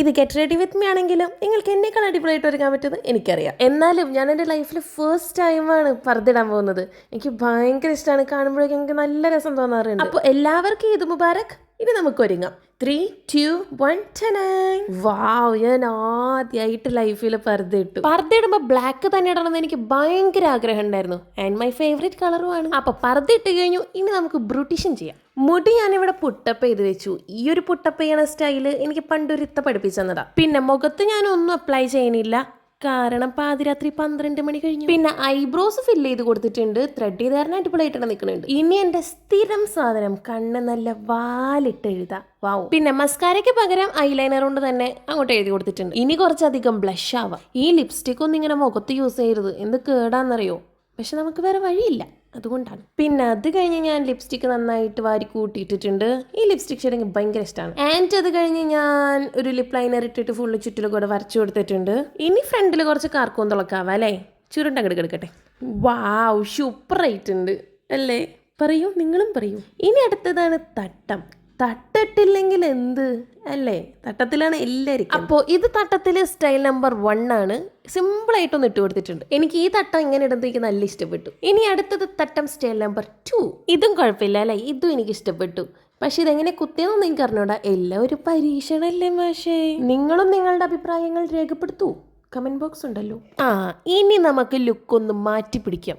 ഇത് get ready with me ആണെങ്കിലും നിങ്ങൾക്ക് എന്നെക്കാൾ അടിപൊളിയായിട്ട് ഒരുങ്ങാൻ പറ്റുന്നത് എനിക്കറിയാം. എന്നാലും ഞാൻ എൻ്റെ ലൈഫിൽ ഫസ്റ്റ് ടൈമാണ് പർദ്ദയിടാൻ പോകുന്നത്. എനിക്ക് ഭയങ്കര ഇഷ്ടമാണ്. കാണുമ്പോഴേക്കും എനിക്ക് നല്ല രസം തോന്നാറുണ്ട്. അപ്പോൾ എല്ലാവർക്കും ഈദ് മുബാറക്. ഇനി നമുക്ക് ഒരുങ്ങാം. 3, 2, 1 വാവ്, ഞാൻ ആദ്യമായിട്ട് ലൈഫിൽ പർദ്ദ ഇട്ടു. പർദ്ദ ഇടുമ്പോൾ ബ്ലാക്ക് തന്നെ ഇടണമെന്ന് എനിക്ക് ഭയങ്കര ആഗ്രഹം ഉണ്ടായിരുന്നു. ആൻഡ് മൈ ഫേവറേറ്റ് കളറുമാണ്. അപ്പൊ പർദ്ദ ഇട്ട് കഴിഞ്ഞു. ഇനി നമുക്ക് ബ്യൂട്ടീഷ്യൻ ചെയ്യാം. മുടി ഞാനിവിടെ പുട്ടപ്പ് ചെയ്ത് വെച്ചു. ഈ ഒരു പുട്ടപ്പ് ചെയ്യണ സ്റ്റൈല് എനിക്ക് പണ്ടൊരിത്ത പഠിപ്പിച്ചു തന്നതാ. പിന്നെ മുഖത്ത് ഞാനൊന്നും അപ്ലൈ ചെയ്യണില്ല, കാരണം പാതിരാത്രി 12 മണി കഴിഞ്ഞു. പിന്നെ ഐബ്രോസ് ഫില്ല് ചെയ്ത് കൊടുത്തിട്ടുണ്ട്. ത്രെഡ് ചെയ്ത് കാരണം അടിപൊളിയായിട്ട് നിൽക്കുന്നുണ്ട്. ഇനി എന്റെ സ്ഥിരം സാധനം, കണ്ണ് നല്ല വാലിട്ട് എഴുതാം. വാവ്. പിന്നെ മസ്കാരയ്ക്ക് പകരം ഐലൈനർ കൊണ്ട് തന്നെ അങ്ങോട്ട് എഴുതി കൊടുത്തിട്ടുണ്ട്. ഇനി കുറച്ചധികം ബ്ലഷ് ആവാം. ഈ ലിപ്സ്റ്റിക് ഒന്നും ഇങ്ങനെ മുഖത്ത് യൂസ് ചെയ്യരുത്, എന്ത് കേടാന്നറിയോ. പക്ഷെ നമുക്ക് വേറെ വഴിയില്ല, അതുകൊണ്ടാണ്. പിന്നെ അത് കഴിഞ്ഞ് ഞാൻ ലിപ്സ്റ്റിക് നന്നായിട്ട് വാരി കൂട്ടിയിട്ടിട്ടുണ്ട്. ഈ ലിപ്സ്റ്റിക് ഷെയ്ഡ് എനിക്ക് ഭയങ്കര ഇഷ്ടമാണ്. ആൻഡ് അത് കഴിഞ്ഞ് ഞാൻ ഒരു ലിപ് ലൈനർ ഇട്ടിട്ട് ഫുള്ള് ചുറ്റിലും കൂടെ വരച്ചു കൊടുത്തിട്ടുണ്ട്. ഇനി ഫ്രണ്ടിൽ കുറച്ച് കാർക്കൂന്തളൊക്കാവാം അല്ലേ. ചുരുണ്ടങ്ങോട്ട് കിടക്കട്ടെ. വാവ്, സൂപ്പറായിട്ടുണ്ട് അല്ലേ? പറയൂ, നിങ്ങളും പറയൂ. ഇനി അടുത്തതാണ് തട്ടം. തട്ടിട്ടില്ലെങ്കിൽ എന്ത് അല്ലേ, തട്ടത്തിലാണ് എല്ലാവരും. അപ്പോൾ ഇത് തട്ടത്തിൽ സ്റ്റൈൽ നമ്പർ 1 ആണ്. സിമ്പിളായിട്ടൊന്ന് ഇട്ട് കൊടുത്തിട്ടുണ്ട്. എനിക്ക് ഈ തട്ടം ഇങ്ങനെ ഇടുന്നത് എനിക്ക് നല്ല ഇഷ്ടപ്പെട്ടു. ഇനി അടുത്തത് തട്ടം സ്റ്റൈൽ നമ്പർ 2. ഇതും കുഴപ്പമില്ല അല്ലേ, ഇതും എനിക്ക് ഇഷ്ടപ്പെട്ടു. പക്ഷെ ഇതെങ്ങനെ കുത്തിയെന്നൊന്നും എനിക്ക് അറിഞ്ഞൂടാ. എല്ലാം ഒരു പരീക്ഷണല്ലേ മാഷേ. നിങ്ങളും നിങ്ങളുടെ അഭിപ്രായങ്ങൾ രേഖപ്പെടുത്തൂ, കമന്റ് ബോക്സ് ഉണ്ടല്ലോ. ഇനി നമുക്ക് ലുക്ക് ഒന്ന് മാറ്റി പിടിക്കാം.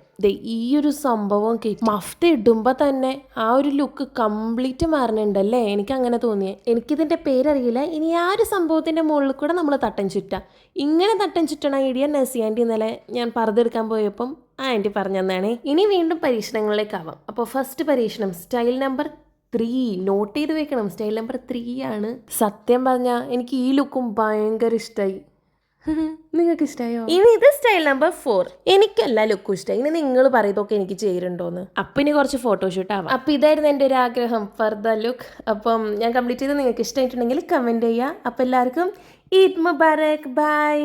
ഈ ഒരു സംഭവം മഫ്ത ഇടുമ്പോൾ തന്നെ ആ ഒരു ലുക്ക് കംപ്ലീറ്റ് മാറുന്നുണ്ടല്ലേ. എനിക്ക് അങ്ങനെ തോന്നിയേ. എനിക്കിതിൻ്റെ പേരറിയില്ല. ഇനി ആ ഒരു സംഭവത്തിൻ്റെ മുകളിൽ കൂടെ നമ്മൾ തട്ടം ചുറ്റാം. ഇങ്ങനെ തട്ടം ചുറ്റണ ഐഡിയ നസി ആൻറ്റി ഇന്നലെ ഞാൻ പർദ്ദെടുക്കാൻ പോയപ്പം ആ ആൻറ്റി പറഞ്ഞു തന്നാണേ. ഇനി വീണ്ടും പരീക്ഷണങ്ങളിലേക്കാവാം. അപ്പോൾ ഫസ്റ്റ് പരീക്ഷണം സ്റ്റൈൽ നമ്പർ 3. നോട്ട് ചെയ്ത് വെക്കണം, സ്റ്റൈൽ നമ്പർ 3 ആണ്. സത്യം പറഞ്ഞാൽ എനിക്ക് ഈ ലുക്കും ഭയങ്കര ഇഷ്ടമായി. നിങ്ങൾക്ക് ഇഷ്ടമായോ? ഇനി ഇത് സ്റ്റൈൽ നമ്പർ 4. എനിക്കെല്ലാ ലുക്കും ഇഷ്ടമായി. ഇനി നിങ്ങൾ പറയുന്നതൊക്കെ എനിക്ക് ചേരുന്നുണ്ടോന്ന്. അപ്പം ഇനി കുറച്ച് ഫോട്ടോഷൂട്ട് ആവാം. അപ്പം ഇതായിരുന്നു എൻ്റെ ഒരു ആഗ്രഹം, പർദ്ദ ലുക്ക്. അപ്പം ഞാൻ കംപ്ലീറ്റ് ചെയ്ത് നിങ്ങൾക്ക് ഇഷ്ടമായിട്ടുണ്ടെങ്കിൽ കമൻറ്റ് ചെയ്യുക. അപ്പം എല്ലാവർക്കും ഈദ് മുബാറക്. ബൈ.